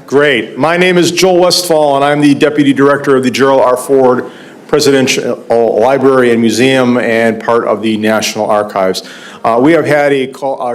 Great. My name is Joel Westfall, and I'm the Deputy Director of the Gerald R. Ford Presidential Library and Museum and part of the National Archives. We have had a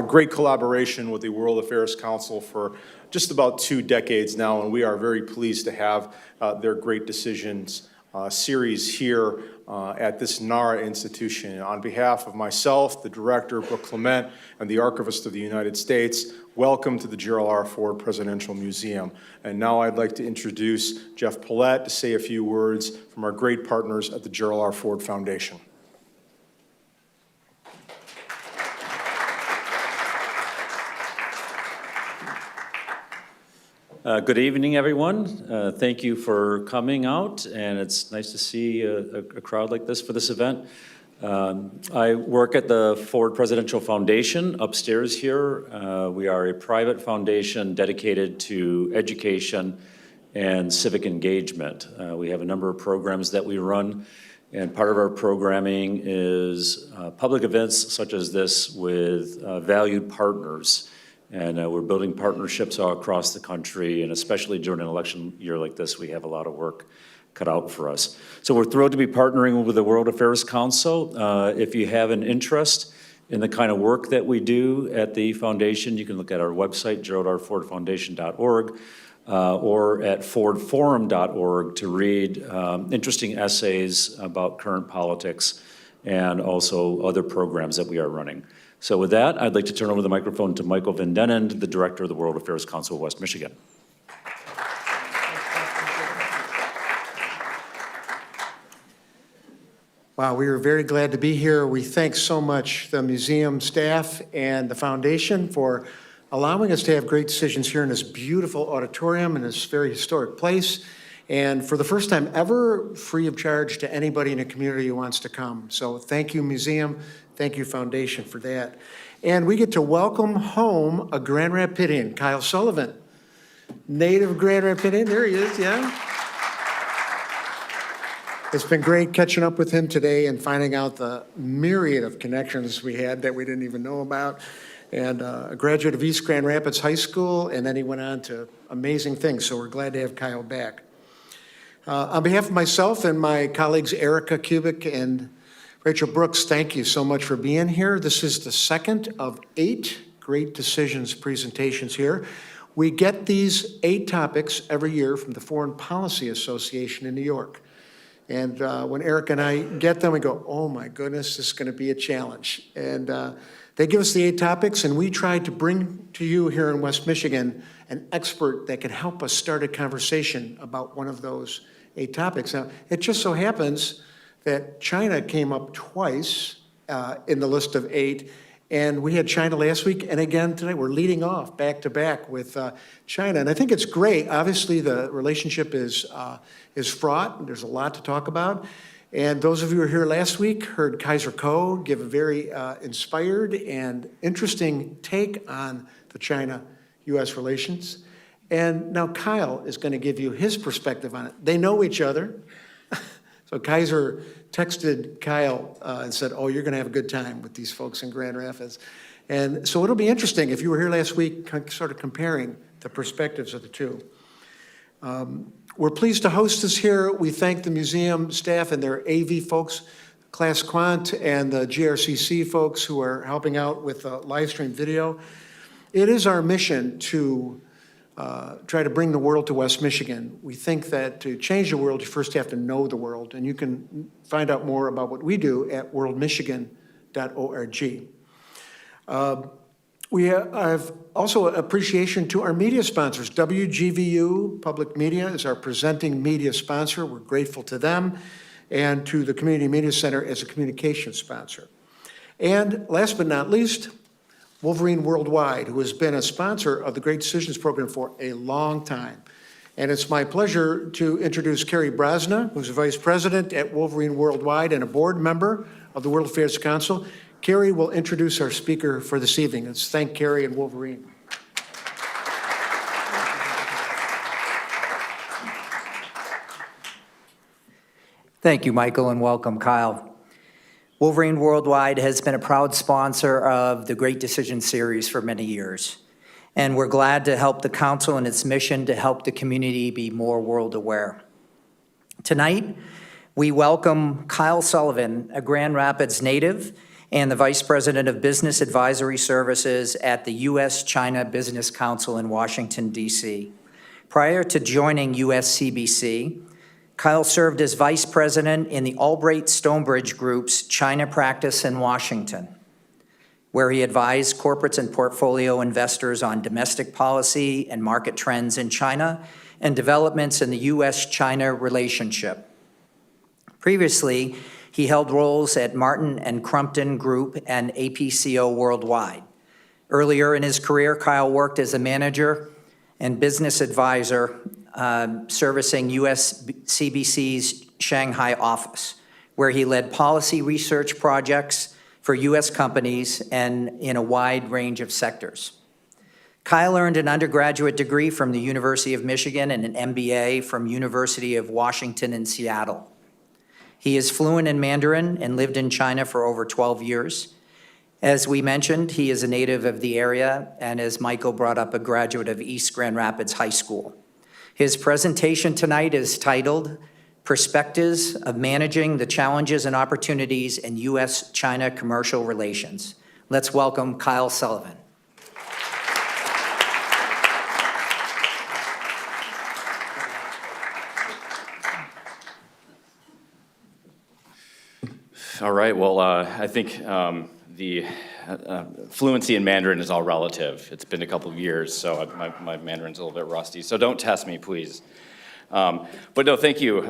great collaboration with the World Affairs Council for just about 2 decades now, and we are very pleased to have their Great Decisions series here at this NARA institution. On behalf of myself, the Director, Brooke Clement, and the Archivist of the United States, welcome to the Gerald R. Ford Presidential Museum. And now I'd like to introduce Jeff Paulette to say a few words from our great partners at the Gerald R. Ford Foundation. Good evening, everyone. Thank you for coming out, and it's nice to see a crowd like this for this event. I work at the Ford Presidential Foundation upstairs here. We are a private foundation dedicated to education and civic engagement. We have a number of programs that we run, and part of our programming is public events such as this with valued partners. And we're building partnerships all across the country, and especially during an election year like this, we have a lot of work cut out for us. So we're thrilled to be partnering with the World Affairs Council. If you have an interest in the kind of work that we do at the foundation, you can look at our website, geraldrfordfoundation.org, or at fordforum.org to read interesting essays about current politics and also other programs that we are running. So with that, I'd like to turn over the microphone to Michael Van Denen, the Director of the World Affairs Council of West Michigan. Wow, we are very glad to be here. We thank so much the museum staff and the foundation for allowing us to have Great Decisions here in this beautiful auditorium in this very historic place. And for the first time ever, free of charge to anybody in the community who wants to come. So thank you, museum. Thank you, foundation, for that. And we get to welcome home a Grand Rapidian, Kyle Sullivan. Native Grand Rapidian, there he is, yeah. It's been great catching up with him today and finding out the myriad of connections we had that we didn't even know about. And a graduate of East Grand Rapids High School, and then he went on to amazing things. So we're glad to have Kyle back. On behalf of myself and my colleagues Erica Kubik and Rachel Brooks, thank you so much for being here. This is the second of 8 Great Decisions presentations here. We get these 8 topics every year from the Foreign Policy Association in New York. And when Eric and I get them, we go, oh my goodness, this is gonna be a challenge. And they give us the 8 topics, and we try to bring to you here in West Michigan an expert that can help us start a conversation about one of those 8 topics. Now, it just so happens that China came up twice in the list of 8, and we had China last week, and again tonight we're leading off back to back with China, and I think it's great. Obviously, the relationship is fraught, and there's a lot to talk about. And those of you who were here last week heard Kaiser Kuo give a very inspired and interesting take on the China-U.S. relations. And now Kyle is going to give you his perspective on it. They know each other. So Kaiser texted Kyle and said, oh, you're going to have a good time with these folks in Grand Rapids. And so it'll be interesting if you were here last week, sort of comparing the perspectives of the two. We're pleased to host us here. We thank the museum staff and their AV folks, Class Quant, and the GRCC folks who are helping out with live stream video. It is our mission to try to bring the world to West Michigan. We think that to change the world, you first have to know the world, and you can find out more about what we do at worldmichigan.org. We have also appreciation to our media sponsors. WGVU Public Media is our presenting media sponsor. We're grateful to them, and to the Community Media Center as a communication sponsor. And last but not least, Wolverine Worldwide, who has been a sponsor of the Great Decisions program for a long time. And it's my pleasure to introduce Carrie Brosna, who's a vice president at Wolverine Worldwide and a board member of the World Affairs Council. Carrie will introduce our speaker for this evening. Let's thank Carrie and Wolverine. Thank you, Michael, and welcome, Kyle. Wolverine Worldwide has been a proud sponsor of the Great Decisions series for many years. and we're glad to help the council in its mission to help the community be more world aware. Tonight, we welcome Kyle Sullivan, a Grand Rapids native and the Vice President of Business Advisory Services at the U.S.-China Business Council in Washington, D.C. Prior to joining USCBC, Kyle served as Vice President in the Albright Stonebridge Group's China practice in Washington, where he advised corporates and portfolio investors on domestic policy and market trends in China and developments in the U.S.-China relationship. Previously, he held roles at Martin and Crumpton Group and APCO Worldwide. Earlier in his career, Kyle worked as a manager and business advisor servicing USCBC's Shanghai office, where he led policy research projects for U.S. companies and in a wide range of sectors. Kyle earned an undergraduate degree from the University of Michigan and an MBA from University of Washington in Seattle. He is fluent in Mandarin and lived in China for over 12 years. As we mentioned, he is a native of the area, and as Michael brought up, a graduate of East Grand Rapids High School. His presentation tonight is titled, Perspectives of Managing the Challenges and Opportunities in U.S.-China Commercial Relations. Let's welcome Kyle Sullivan. All right, well, I think the fluency in Mandarin is all relative. It's been a couple of years, so my Mandarin's a little bit rusty, so don't test me, please. But no, thank you,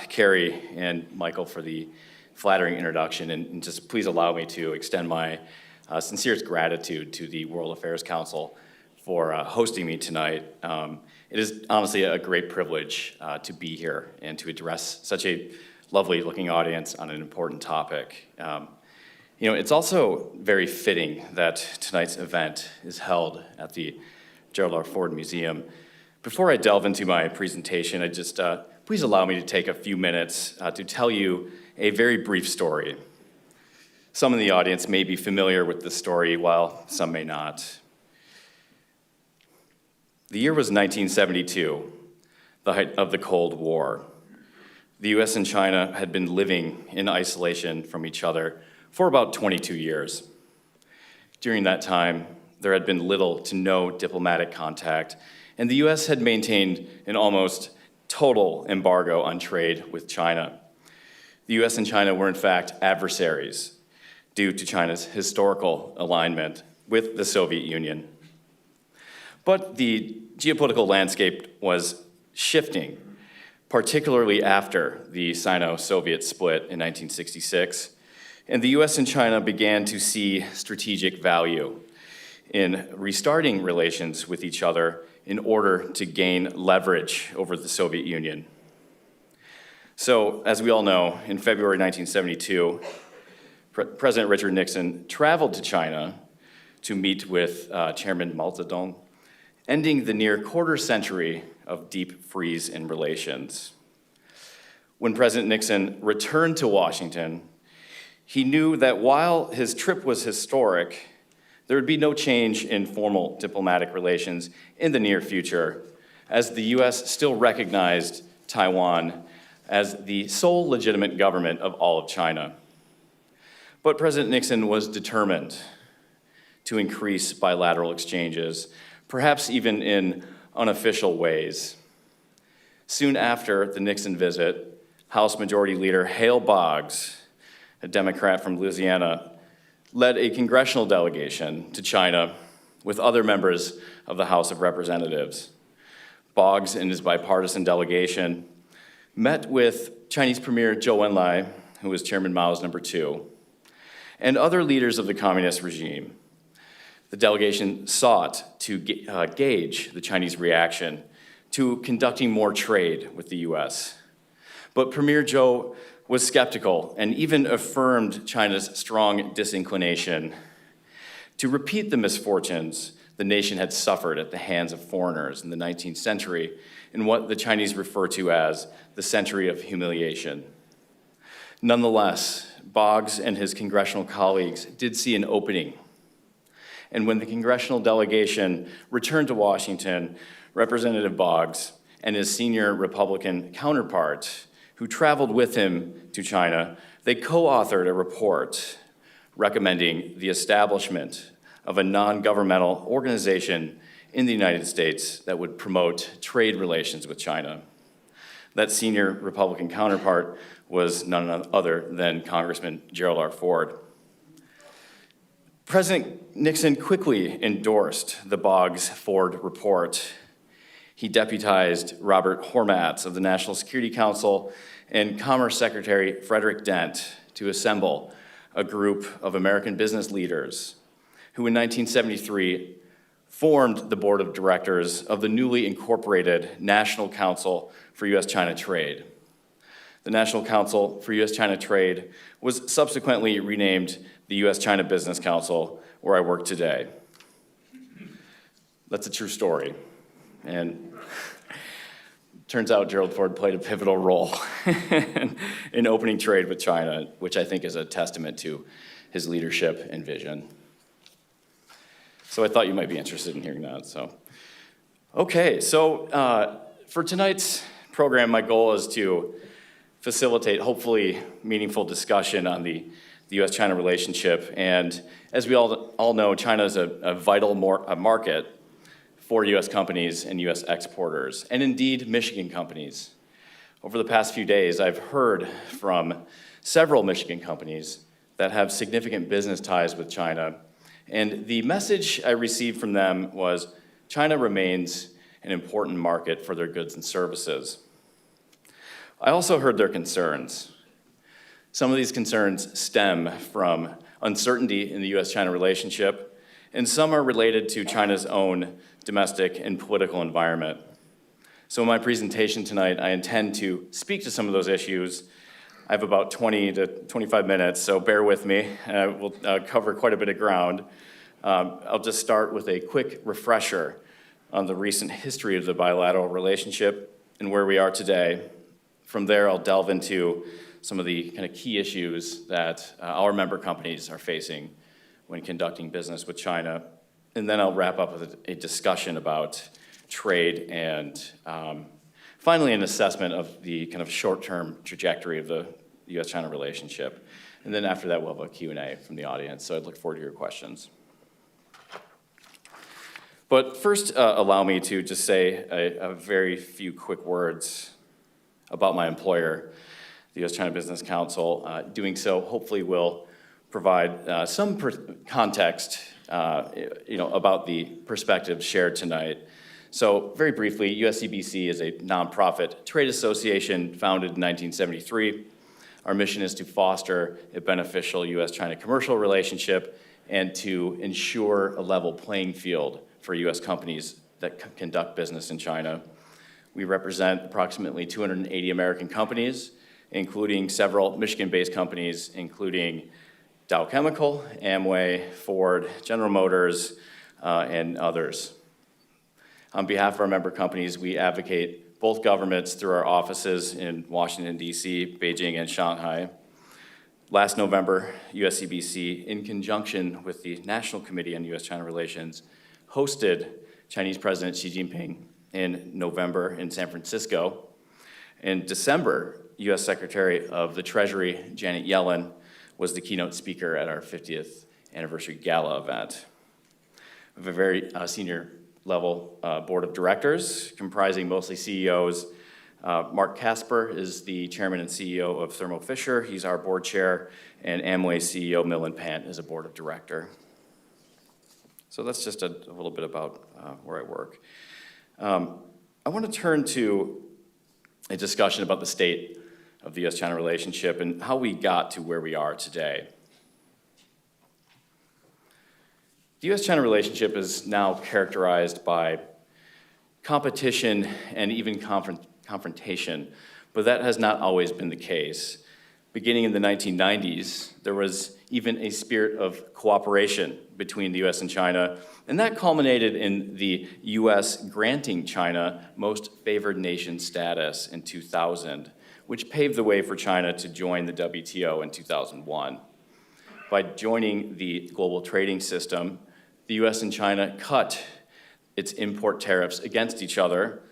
Carrie and Michael, for the flattering introduction, and just please allow me to extend my sincerest gratitude to the World Affairs Council for hosting me tonight. It is honestly a great privilege to be here and to address such a lovely-looking audience on an important topic. It's also very fitting that tonight's event is held at the Gerald R. Ford Museum. Before I delve into my presentation, please allow me to take a few minutes to tell you a very brief story. Some in the audience may be familiar with this story, while some may not. The year was 1972, the height of the Cold War. The US and China had been living in isolation from each other for about 22 years. During that time, there had been little to no diplomatic contact, and the US had maintained an almost total embargo on trade with China. The US and China were in fact adversaries due to China's historical alignment with the Soviet Union. But the geopolitical landscape was shifting, particularly after the Sino-Soviet split in 1966, and the US and China began to see strategic value in restarting relations with each other in order to gain leverage over the Soviet Union. So, as we all know, in February 1972, President Richard Nixon traveled to China to meet with Chairman Mao Zedong, ending the near quarter century of deep freeze in relations. When President Nixon returned to Washington, he knew that while his trip was historic, there would be no change in formal diplomatic relations in the near future, as the US still recognized Taiwan as the sole legitimate government of all of China. But President Nixon was determined to increase bilateral exchanges, perhaps even in unofficial ways. Soon after the Nixon visit, House Majority Leader Hale Boggs, a Democrat from Louisiana, led a congressional delegation to China with other members of the House of Representatives. Boggs and his bipartisan delegation met with Chinese Premier Zhou Enlai, who was Chairman Mao's number 2, and other leaders of the communist regime. The delegation sought to gauge the Chinese reaction to conducting more trade with the US. But Premier Zhou was skeptical and even affirmed China's strong disinclination to repeat the misfortunes the nation had suffered at the hands of foreigners in the 19th century in what the Chinese refer to as the century of humiliation. Nonetheless, Boggs and his congressional colleagues did see an opening, And when the congressional delegation returned to Washington, Representative Boggs and his senior Republican counterpart, who traveled with him to China, they co-authored a report recommending the establishment of a non-governmental organization in the United States that would promote trade relations with China. That senior Republican counterpart was none other than Congressman Gerald R. Ford. President Nixon quickly endorsed the Boggs-Ford report. He deputized Robert Hormats of the National Security Council and Commerce Secretary Frederick Dent to assemble a group of American business leaders who in 1973 formed the board of directors of the newly incorporated National Council for U.S.-China Trade. The National Council for U.S.-China Trade was subsequently renamed the U.S.-China Business Council, where I work today. That's a true story. And turns out Gerald Ford played a pivotal role in opening trade with China, which I think is a testament to his leadership and vision. So I thought you might be interested in hearing that. Okay, for tonight's program, my goal is to facilitate, hopefully, meaningful discussion on the U.S.-China relationship. And as we all know, China is a vital market for U.S. companies and U.S. exporters, and indeed Michigan companies. Over the past few days, I've heard from several Michigan companies that have significant business ties with China, and the message I received from them was China remains an important market for their goods and services. I also heard their concerns. Some of these concerns stem from uncertainty in the U.S.-China relationship, and some are related to China's own domestic and political environment. So in my presentation tonight, I intend to speak to some of those issues. I have about 20 to 25 minutes, so bear with me. We'll cover quite a bit of ground. I'll just start with a quick refresher on the recent history of the bilateral relationship and where we are today. From there, I'll delve into some of the kind of key issues that our member companies are facing when conducting business with China. And then I'll wrap up with a discussion about trade and finally an assessment of the kind of short-term trajectory of the U.S.-China relationship. And then after that, we'll have a Q&A from the audience, so I'd look forward to your questions. But first, allow me to just say a very few quick words about my employer, the U.S.-China Business Council. Doing so hopefully will provide some context about the perspectives shared tonight. So very briefly, USCBC is a nonprofit trade association founded in 1973. Our mission is to foster a beneficial U.S.-China commercial relationship and to ensure a level playing field for U.S. companies that conduct business in China. We represent approximately 280 American companies, including several Michigan-based companies, including Dow Chemical, Amway, Ford, General Motors, and others. On behalf of our member companies, we advocate both governments through our offices in Washington, D.C., Beijing, and Shanghai. Last November, USCBC, in conjunction with the National Committee on U.S.-China Relations, hosted Chinese President Xi Jinping in November in San Francisco. In December, U.S. Secretary of the Treasury, Janet Yellen, was the keynote speaker at our 50th anniversary gala event. We have a very senior level board of directors comprising mostly CEOs. Mark Casper is the chairman and CEO of Thermo Fisher. He's our board chair, and Amway CEO Millen Pant is a board of director. So that's just a little bit about where I work. I want to turn to a discussion about the state of the U.S.-China relationship and how we got to where we are today. The U.S.-China relationship is now characterized by competition and even confrontation, but that has not always been the case. Beginning in the 1990s, there was even a spirit of cooperation between the U.S. and China, and that culminated in the U.S. granting China Most Favored Nation status in 2000, which paved the way for China to join the WTO in 2001. By joining the global trading system, the US and China cut its import tariffs against each other,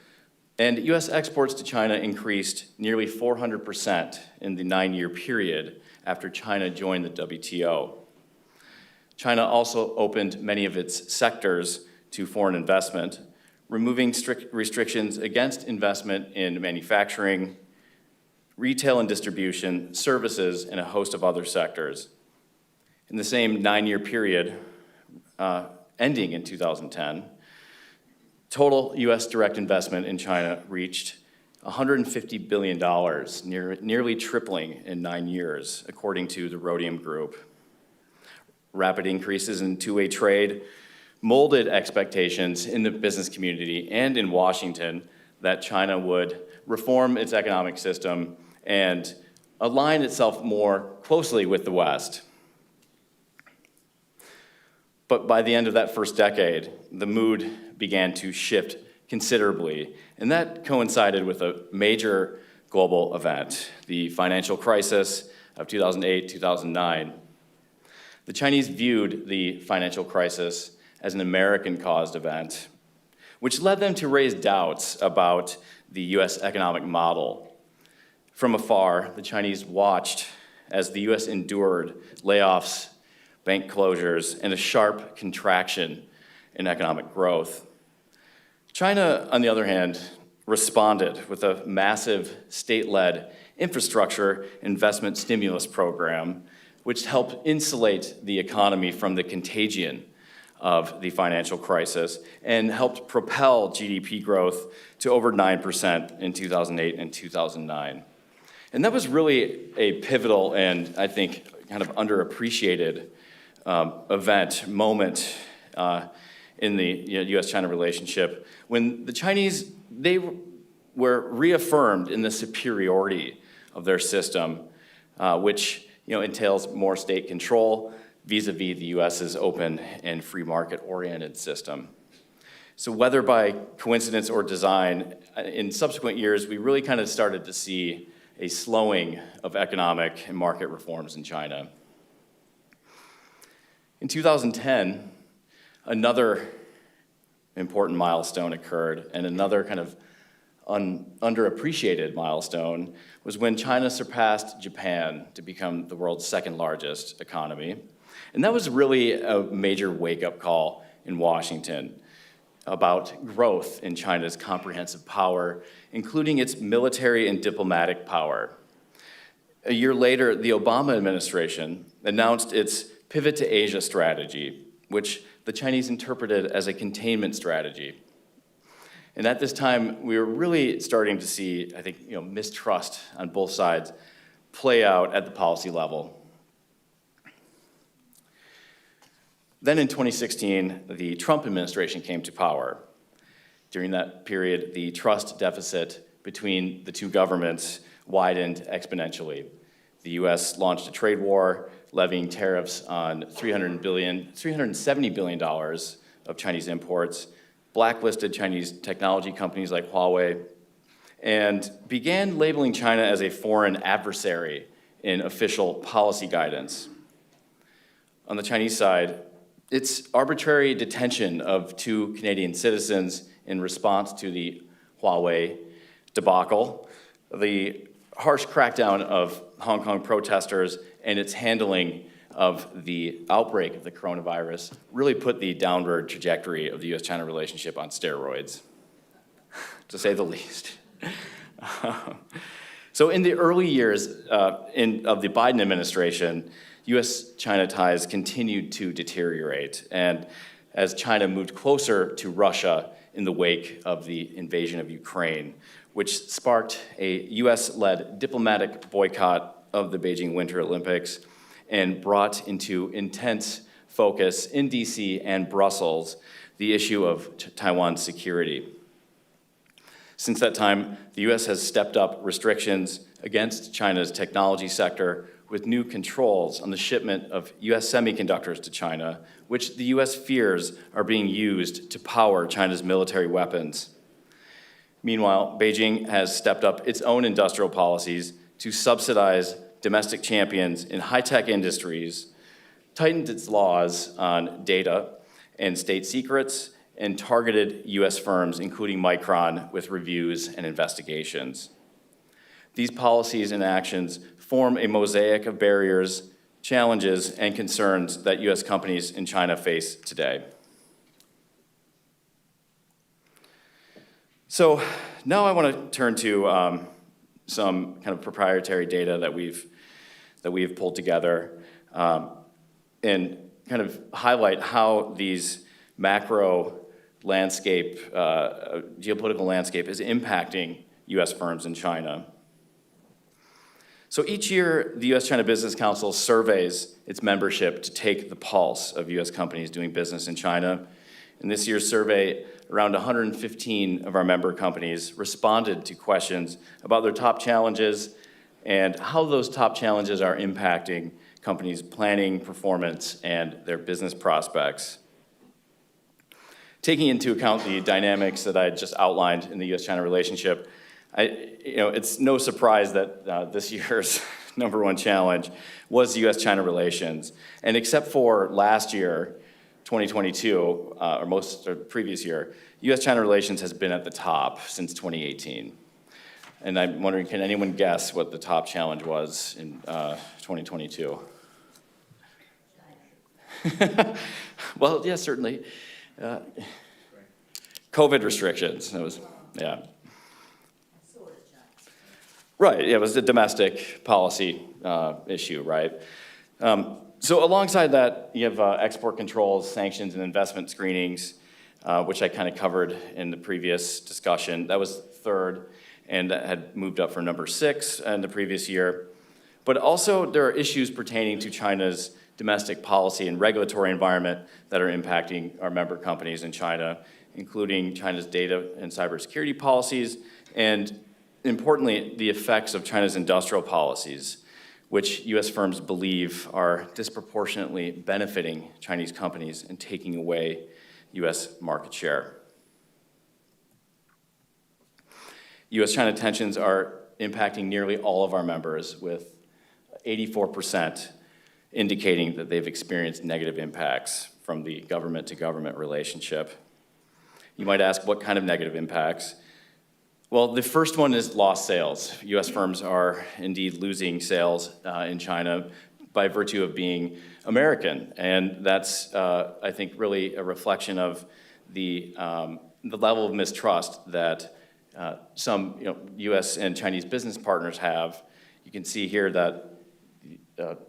and US exports to China increased nearly 400% in the 9-year period after China joined the WTO. China also opened many of its sectors to foreign investment, removing strict restrictions against investment in manufacturing, retail and distribution, services, and a host of other sectors. In the same 9-year period, ending in 2010, total US direct investment in China reached $150 billion, nearly tripling in 9 years, according to the Rhodium Group. Rapid increases in two-way trade molded expectations in the business community and in Washington that China would reform its economic system and align itself more closely with the West. But by the end of that first decade, the mood began to shift considerably, and that coincided with a major global event, the financial crisis of 2008-2009. The Chinese viewed the financial crisis as an American-caused event, which led them to raise doubts about the US economic model. From afar, the Chinese watched as the US endured layoffs, bank closures, and a sharp contraction in economic growth. China, on the other hand, responded with a massive state-led infrastructure investment stimulus program, which helped insulate the economy from the contagion of the financial crisis and helped propel GDP growth to over 9% in 2008 and 2009. And that was really a pivotal and, I think, kind of underappreciated moment in the U.S.-China relationship when the Chinese, they were reaffirmed in the superiority of their system, which entails more state control vis-a-vis the U.S.'s open and free market-oriented system. So whether by coincidence or design, in subsequent years, we really kind of started to see a slowing of economic and market reforms in China. In 2010, another important milestone occurred, and another kind of underappreciated milestone was when China surpassed Japan to become the world's second largest economy. And that was really a major wake-up call in Washington about growth in China's comprehensive power, including its military and diplomatic power. A year later, the Obama administration announced its Pivot to Asia strategy, which the Chinese interpreted as a containment strategy. And at this time, we were really starting to see, I think, mistrust on both sides play out at the policy level. Then in 2016, the Trump administration came to power. During that period, the trust deficit between the two governments widened exponentially. The US launched a trade war, levying tariffs on $370 billion of Chinese imports, blacklisted Chinese technology companies like Huawei, and began labeling China as a foreign adversary in official policy guidance. On the Chinese side, its arbitrary detention of 2 Canadian citizens in response to the Huawei debacle, the harsh crackdown of Hong Kong protesters, and its handling of the outbreak of the coronavirus really put the downward trajectory of the US-China relationship on steroids, to say the least. So in the early years of the Biden administration, US-China ties continued to deteriorate, and as China moved closer to Russia in the wake of the invasion of Ukraine, which sparked a US-led diplomatic boycott of the Beijing Winter Olympics and brought into intense focus in DC and Brussels the issue of Taiwan's security. Since that time, the US has stepped up restrictions against China's technology sector with new controls on the shipment of US semiconductors to China, which the US fears are being used to power China's military weapons. Meanwhile, Beijing has stepped up its own industrial policies to subsidize domestic champions in high-tech industries, tightened its laws on data, and state secrets, and targeted U.S. firms, including Micron, with reviews and investigations. These policies and actions form a mosaic of barriers, challenges, and concerns that U.S. companies in China face today. So now I want to turn to some kind of proprietary data that we've pulled together and kind of highlight how these macro landscape, geopolitical landscape is impacting U.S. firms in China. So each year, the U.S.-China Business Council surveys its membership to take the pulse of U.S. companies doing business in China. In this year's survey, around 115 of our member companies responded to questions about their top challenges and how those top challenges are impacting companies' planning, performance, and their business prospects. Taking into account the dynamics that I just outlined in the U.S.-China relationship, it's no surprise that this year's number one challenge was U.S.-China relations. And except for last year, 2022, or previous year, U.S.-China relations has been at the top since 2018. And I'm wondering, can anyone guess what the top challenge was in 2022? Well, yeah, certainly. COVID restrictions. That was, yeah. Right, it was a domestic policy issue, right? So alongside that, you have export controls, sanctions, and investment screenings, which I kind of covered in the previous discussion. That was third, and that had moved up for number 6 in the previous year. But also, there are issues pertaining to China's domestic policy and regulatory environment that are impacting our member companies in China, including China's data and cybersecurity policies, and importantly, the effects of China's industrial policies, which U.S. firms believe are disproportionately benefiting Chinese companies and taking away U.S. market share. U.S.-China tensions are impacting nearly all of our members, with 84% indicating that they've experienced negative impacts from the government-to-government relationship. You might ask, what kind of negative impacts? Well, the first one is lost sales. U.S. firms are indeed losing sales in China by virtue of being American, and that's, I think, really a reflection of the level of mistrust that some U.S. and Chinese business partners have. You can see here that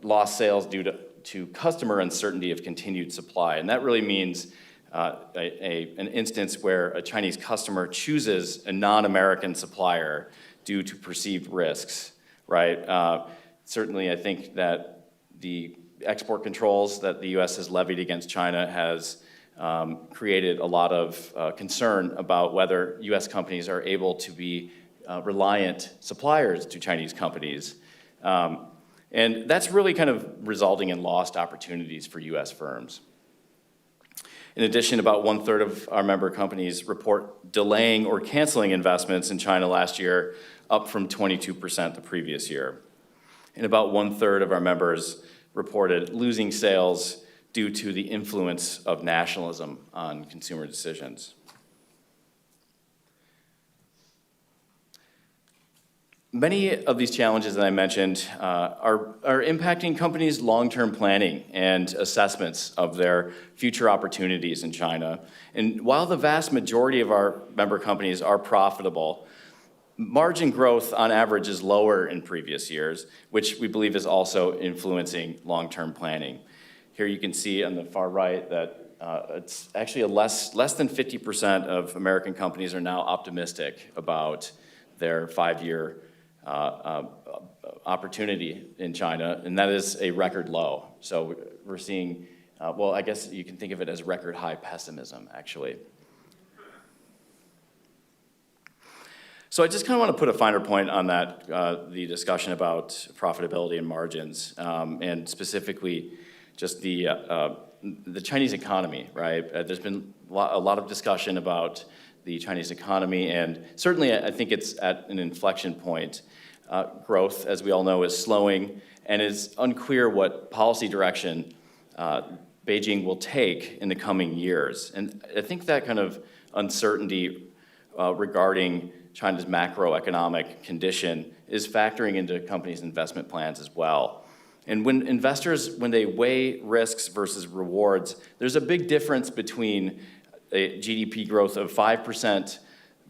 lost sales due to customer uncertainty of continued supply, and that really means an instance where a Chinese customer chooses a non-American supplier due to perceived risks, right? Certainly, I think that the export controls that the U.S. has levied against China has created a lot of concern about whether U.S. companies are able to be reliant suppliers to Chinese companies. And that's really kind of resulting in lost opportunities for U.S. firms. In addition, about 1/3 of our member companies report delaying or canceling investments in China last year, up from 22% the previous year. And about 1/3 of our members reported losing sales due to the influence of nationalism on consumer decisions. Many of these challenges that I mentioned are impacting companies' long-term planning and assessments of their future opportunities in China. And while the vast majority of our member companies are profitable, margin growth on average is lower in previous years, which we believe is also influencing long-term planning. Here you can see on the far right that it's actually less than 50% of American companies are now optimistic about their 5-year opportunity in China, and that is a record low. So we're seeing, well, I guess you can think of it as record high pessimism, actually. So I just kind of want to put a finer point on that, the discussion about profitability and margins, and specifically just the Chinese economy, right? There's been a lot of discussion about the Chinese economy, and certainly I think it's at an inflection point. Growth, as we all know, is slowing, and it's unclear what policy direction Beijing will take in the coming years. And I think that kind of uncertainty regarding China's macroeconomic condition is factoring into companies' investment plans as well. And when investors, when they weigh risks versus rewards, there's a big difference between a GDP growth of 5%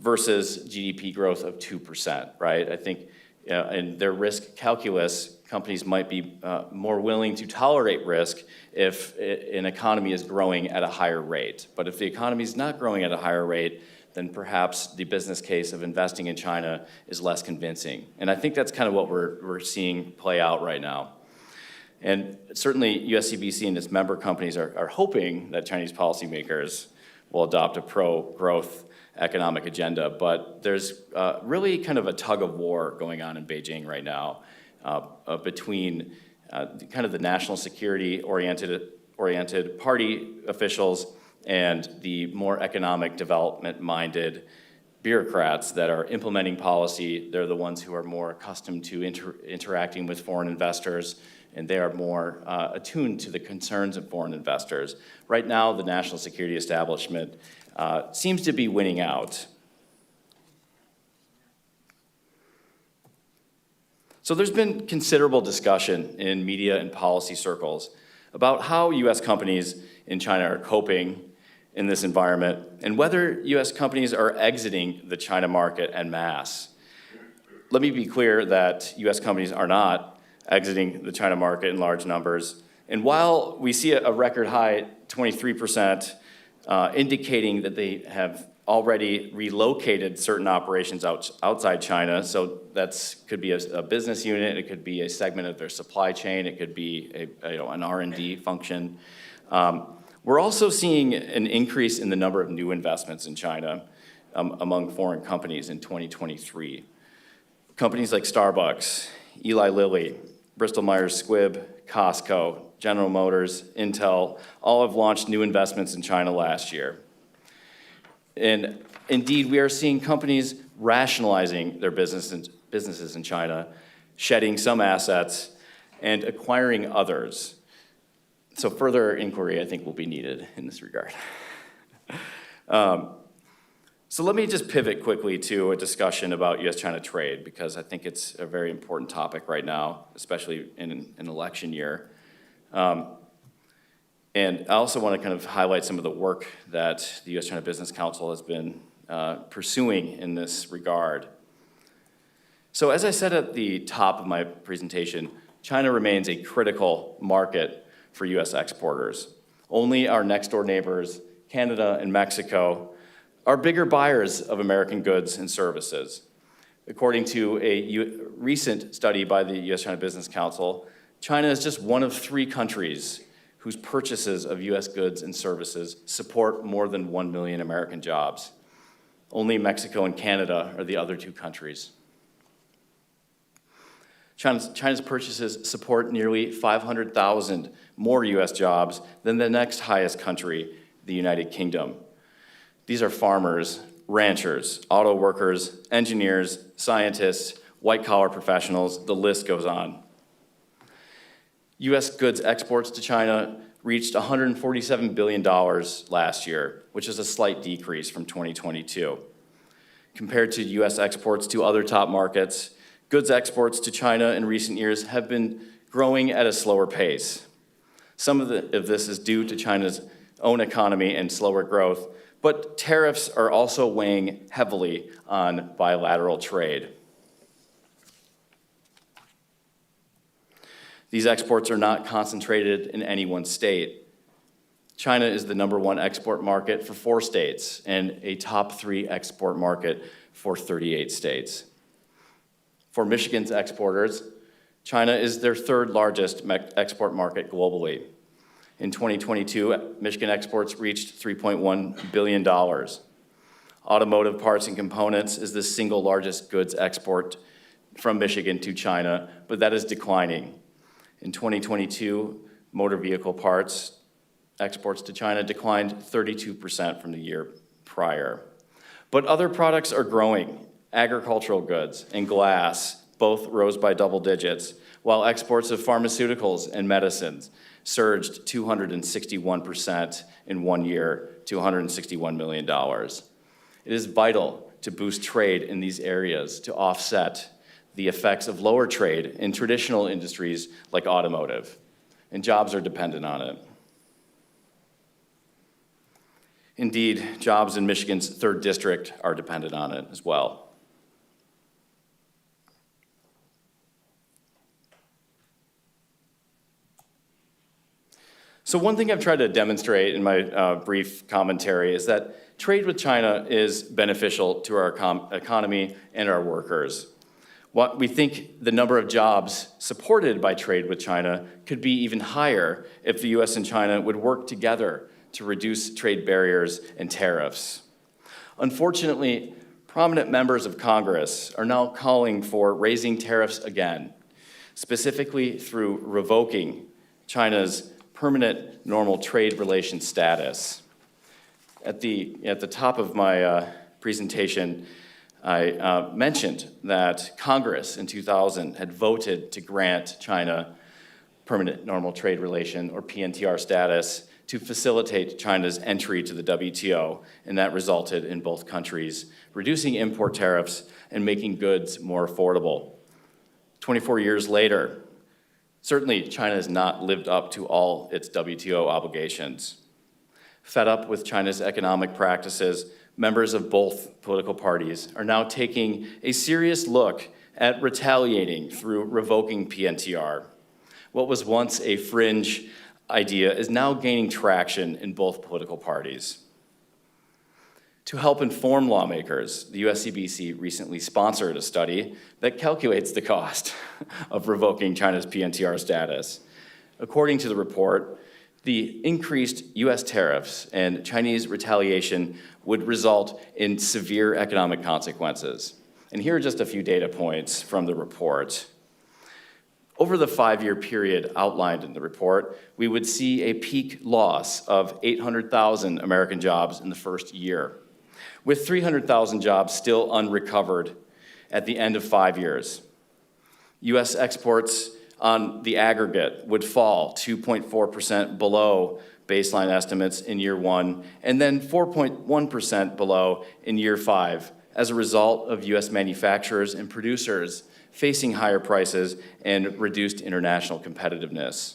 versus GDP growth of 2%, right? I think in their risk calculus, companies might be more willing to tolerate risk if an economy is growing at a higher rate. But if the economy is not growing at a higher rate, then perhaps the business case of investing in China is less convincing. And I think that's kind of what we're seeing play out right now. And certainly USCBC and its member companies are hoping that Chinese policymakers will adopt a pro-growth economic agenda, but there's really kind of a tug of war going on in Beijing right now between kind of the national security oriented party officials and the more economic development-minded bureaucrats that are implementing policy. They're the ones who are more accustomed to interacting with foreign investors, and they are more attuned to the concerns of foreign investors. Right now, the national security establishment seems to be winning out. So there's been considerable discussion in media and policy circles about how U.S. companies in China are coping in this environment and whether U.S. companies are exiting the China market en masse. Let me be clear that U.S. companies are not exiting the China market in large numbers. And while we see a record high 23%, indicating that they have already relocated certain operations outside China, so that could be a business unit, it could be a segment of their supply chain, it could be an R&D function. We're also seeing an increase in the number of new investments in China among foreign companies in 2023. Companies like Starbucks, Eli Lilly, Bristol-Myers Squibb, Costco, General Motors, Intel, all have launched new investments in China last year. And indeed, we are seeing companies rationalizing their businesses in China, shedding some assets, and acquiring others. So further inquiry, I think, will be needed in this regard. So let me just pivot quickly to a discussion about U.S.-China trade, because I think it's a very important topic right now, especially in an election year. And I also want to kind of highlight some of the work that the U.S.-China Business Council has been pursuing in this regard. So as I said at the top of my presentation, China remains a critical market for U.S. exporters. Only our next-door neighbors, Canada and Mexico, are bigger buyers of American goods and services. According to a recent study by the U.S.-China Business Council, China is just one of 3 countries whose purchases of U.S. goods and services support more than 1 million American jobs. Only Mexico and Canada are the other 2 countries. China's purchases support nearly 500,000 more U.S. jobs than the next highest country, the United Kingdom. These are farmers, ranchers, auto workers, engineers, scientists, white-collar professionals, the list goes on. U.S. goods exports to China reached $147 billion last year, which is a slight decrease from 2022. Compared to U.S. exports to other top markets, goods exports to China in recent years have been growing at a slower pace. Some of this is due to China's own economy and slower growth, but tariffs are also weighing heavily on bilateral trade. These exports are not concentrated in any one state. China is the #1 export market for 4 states and a top 3 export market for 38 states. For Michigan's exporters, China is their 3rd largest export market globally. In 2022, Michigan exports reached $3.1 billion. Automotive parts and components is the single largest goods export from Michigan to China, but that is declining. In 2022, motor vehicle parts exports to China declined 32% from the year prior. But other products are growing. Agricultural goods and glass, both rose by double digits, while exports of pharmaceuticals and medicines surged 261% in 1 year to $161 million. It is vital to boost trade in these areas to offset the effects of lower trade in traditional industries like automotive, and jobs are dependent on it. Indeed, jobs in Michigan's 3rd District are dependent on it as well. So one thing I've tried to demonstrate in my brief commentary is that trade with China is beneficial to our economy and our workers. What we think the number of jobs supported by trade with China could be even higher if the US and China would work together to reduce trade barriers and tariffs. Unfortunately, prominent members of Congress are now calling for raising tariffs again, specifically through revoking China's permanent normal trade relation status. At the top of my presentation, I mentioned that Congress in 2000 had voted to grant China permanent normal trade relation, or PNTR status, to facilitate China's entry to the WTO, and that resulted in both countries reducing import tariffs and making goods more affordable. 24 years later, certainly China has not lived up to all its WTO obligations. Fed up with China's economic practices, members of both political parties are now taking a serious look at retaliating through revoking PNTR. What was once a fringe idea is now gaining traction in both political parties. To help inform lawmakers, the USCBC recently sponsored a study that calculates the cost of revoking China's PNTR status. According to the report, the increased US tariffs and Chinese retaliation would result in severe economic consequences. And here are just a few data points from the report. Over the 5-year period outlined in the report, we would see a peak loss of 800,000 American jobs in the first year, with 300,000 jobs still unrecovered at the end of 5 years. US exports on the aggregate would fall 2.4% below baseline estimates in year 1, and then 4.1% below in year 5 as a result of US manufacturers and producers facing higher prices and reduced international competitiveness.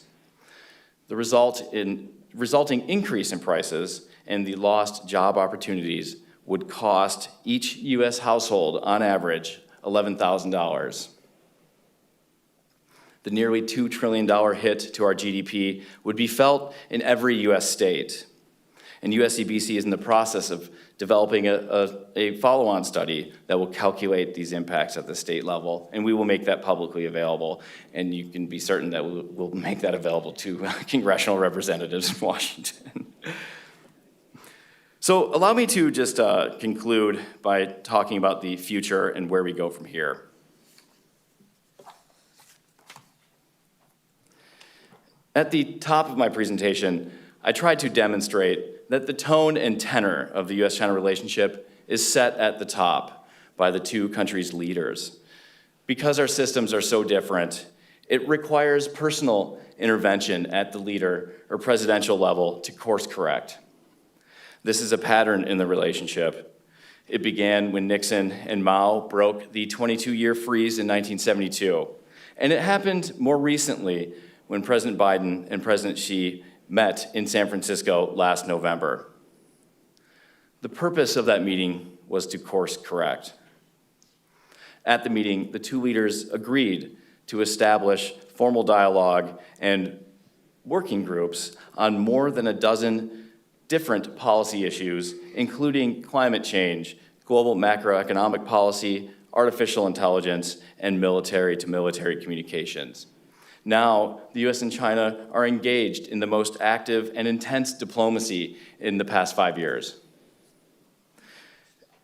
The resulting increase in prices and the lost job opportunities would cost each US household, on average, $11,000. The nearly $2 trillion hit to our GDP would be felt in every US state. And USCBC is in the process of developing a follow-on study that will calculate these impacts at the state level, and we will make that publicly available, and you can be certain that we'll make that available to congressional representatives in Washington. So allow me to just conclude by talking about the future and where we go from here. At the top of my presentation, I tried to demonstrate that the tone and tenor of the US-China relationship is set at the top by the two countries' leaders. Because our systems are so different, it requires personal intervention at the leader or presidential level to course correct. This is a pattern in the relationship. It began when Nixon and Mao broke the 22-year freeze in 1972, and it happened more recently when President Biden and President Xi met in San Francisco last November. The purpose of that meeting was to course correct. At the meeting, the two leaders agreed to establish formal dialogue and working groups on more than a dozen different policy issues, including climate change, global macroeconomic policy, artificial intelligence, and military-to-military communications. Now, the US and China are engaged in the most active and intense diplomacy in the past 5 years.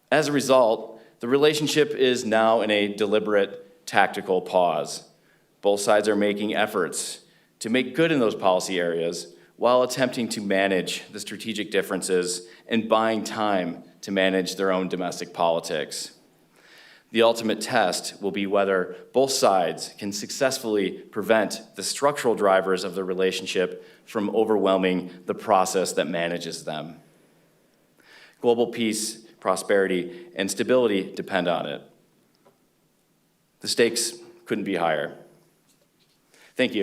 As a result, the relationship is now in a deliberate tactical pause. Both sides are making efforts to make good in those policy areas while attempting to manage the strategic differences and buying time to manage their own domestic politics. The ultimate test will be whether both sides can successfully prevent the structural drivers of the relationship from overwhelming the process that manages them. Global peace, prosperity, and stability depend on it. The stakes couldn't be higher. Thank you.